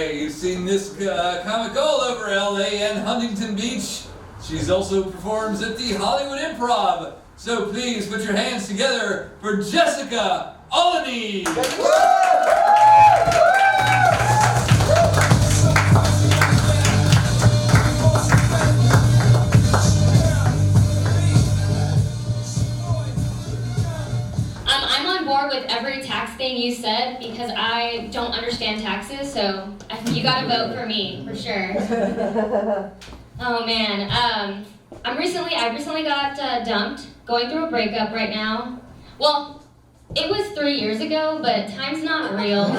Okay, you've seen this comic all over LA and Huntington Beach. She's also performs at the Hollywood Improv. So please put your hands together for Jessica Olney. I'm on board with every tax thing you said because I don't understand taxes, so you gotta vote for me, for sure. Oh man, I recently got dumped, going through a breakup right now. Well, it was 3 years ago, but time's not real, so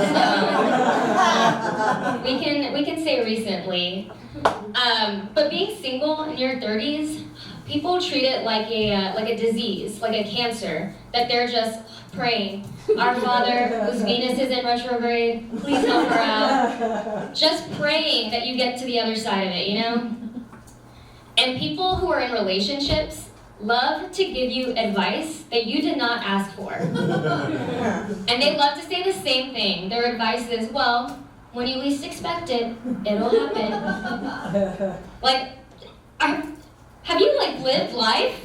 we can say recently. But being single in your 30s, people treat it like a disease, like a cancer, that they're just praying. Our Father, whose Venus is in retrograde, please help her out. Just praying that you get to the other side of it, you know? And people who are in relationships love to give you advice that you did not ask for. And they love to say the same thing. Their advice is, well, when you least expect it, it'll happen. Like, have you lived life?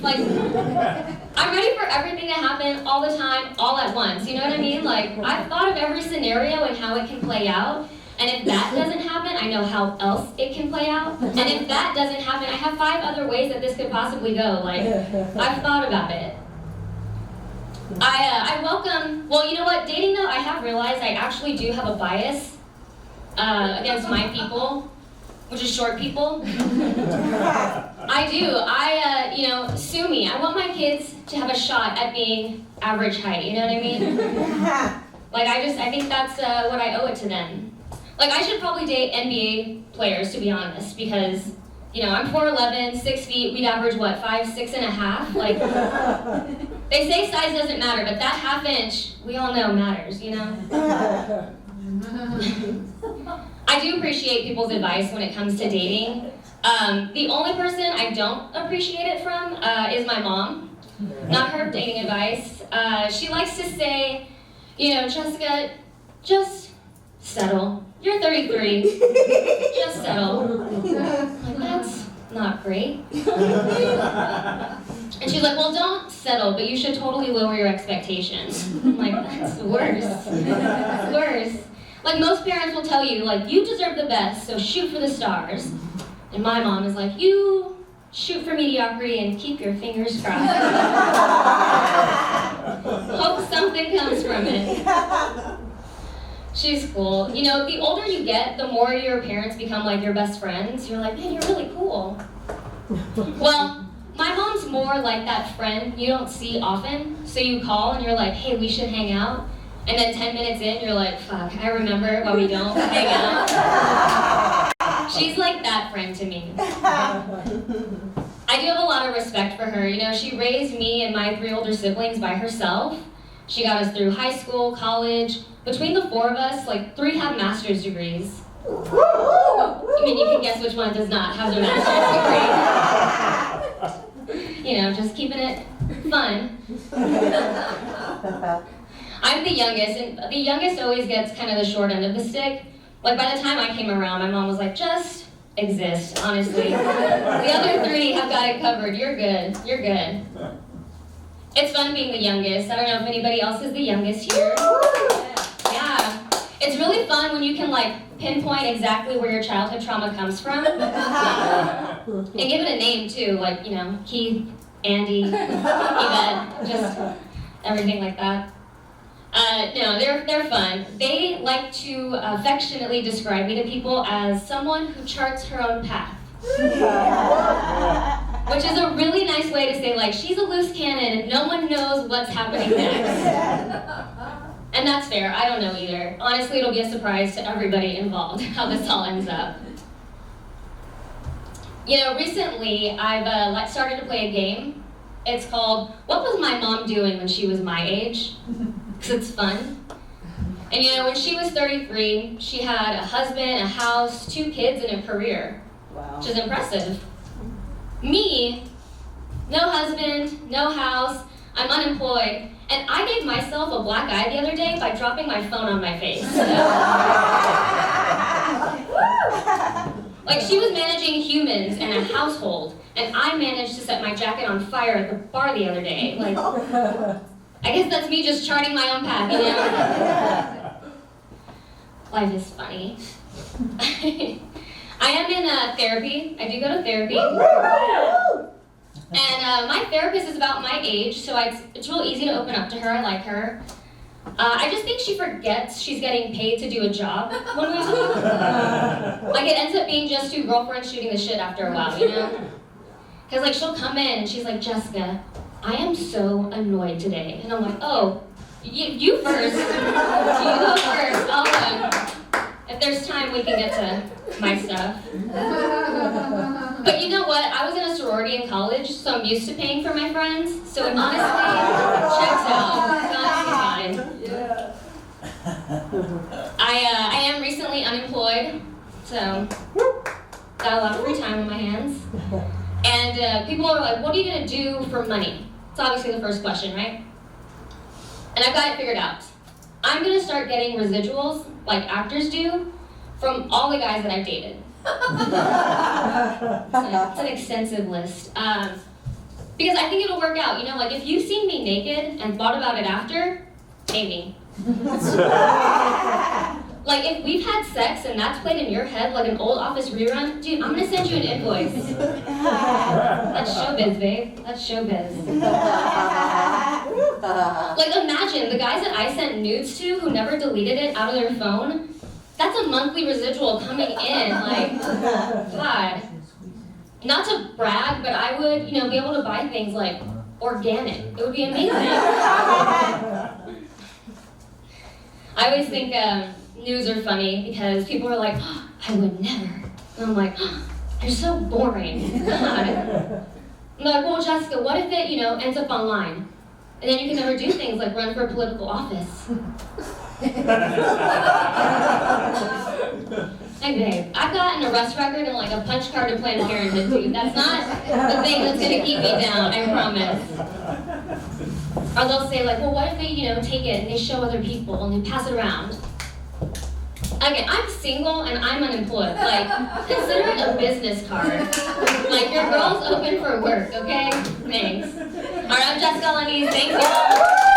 I'm ready for everything to happen all the time, all at once. You know what I mean? I've thought of every scenario and how it can play out. And if that doesn't happen, I know how else it can play out. And if that doesn't happen, I have 5 other ways that this could possibly go. I've thought about it. I welcome, well, you know what, dating though, I have realized I actually do have a bias against my people, which is short people. I do. Sue me. I want my kids to have a shot at being average height, you know what I mean? I think that's what I owe it to them. I should probably date NBA players, to be honest, because, I'm 4'11", 6 feet, we'd average, 5, 6.5? They say size doesn't matter, but that ½ inch, we all know matters, you know? I do appreciate people's advice when it comes to dating. The only person I don't appreciate it from is my mom. Not her dating advice. She likes to say, Jessica, just settle. You're 33, just settle. That's not great. And she's like, well, don't settle, but you should totally lower your expectations. I'm like, that's worse. That's worse. Most parents will tell you, you deserve the best, so shoot for the stars. And my mom is like, you shoot for mediocrity and keep your fingers crossed. Hope something comes from it. She's cool. The older you get, the more your parents become your best friends. You're like, man, you're really cool. Well, my mom's more like that friend you don't see often. So you call and you're like, hey, we should hang out. And then 10 minutes in, you're like, fuck, I remember why we don't hang out. She's like that friend to me. I do have a lot of respect for her. She raised me and my 3 older siblings by herself. She got us through high school, college. Between the 4 of us, 3 have master's degrees. I mean, you can guess which one does not have their master's degree. Just keeping it fun. I'm the youngest, and the youngest always gets kind of the short end of the stick. By the time I came around, my mom was like, just exist, honestly. The other 3 have got it covered. You're good. You're good. It's fun being the youngest. I don't know if anybody else is the youngest here. Yeah. It's really fun when you can pinpoint exactly where your childhood trauma comes from. And give it a name too, Keith, Andy, Yvette, just everything like that. No, they're fun. They like to affectionately describe me to people as someone who charts her own path. Which is a really nice way to say, she's a loose cannon and no one knows what's happening next. And that's fair, I don't know either. Honestly, it'll be a surprise to everybody involved how this all ends up. Recently I've started to play a game. It's called, What Was My Mom Doing When She Was My Age? Because it's fun. And when she was 33, she had a husband, a house, 2 kids, and a career. Wow. Which is impressive. Me, no husband, no house, I'm unemployed, and I gave myself a black eye the other day by dropping my phone on my face. Like, she was managing humans and a household, and I managed to set my jacket on fire at the bar the other day. Like, I guess that's me just charting my own path, you know? Life is funny. I am in therapy. I do go to therapy. And my therapist is about my age, so it's real easy to open up to her. I like her. I just think she forgets she's getting paid to do a job when we talk. Like, it ends up being just two girlfriends shooting the shit after a while, you know? Because, like, she'll come in and she's like, Jessica, I am so annoyed today. And I'm like, oh, you first. You go first. If there's time, we can get to my stuff. But you know what? I was in a sorority in college, so I'm used to paying for my friends. So it honestly checks out. It's honestly fine. I am recently unemployed, so got a lot of free time on my hands. And people are like, what are you going to do for money? It's obviously the first question, right? And I've got it figured out. I'm going to start getting residuals, like actors do, from all the guys that I've dated. It's an extensive list. Because I think it'll work out. You know, like, if you've seen me naked and thought about it after, pay me. Like, if we've had sex and that's played in your head like an old Office rerun, dude, I'm gonna send you an invoice. That's showbiz, babe. That's showbiz. Like, imagine the guys that I sent nudes to who never deleted it out of their phone. That's a monthly residual coming in. Like, God. Not to brag, but I would, you know, be able to buy things like organic. It would be amazing. I always think news are funny because people are like, oh, I would never. And I'm like, oh, you're so boring. God. I'm like, well, Jessica, what if it, you know, ends up online? And then you can never do things like run for political office. Hey, babe, I've got an arrest record and like a punch card to Planned Parenthood, dude. That's not the thing that's gonna keep me down, I promise. Or they'll say like, well, what if they, you know, take it and they show other people and they pass it around? Okay, I'm single and I'm unemployed. Like, consider it a business card. Like, your girl's open for work, okay? Thanks. All right, I'm Jessica Lenny. Thank you.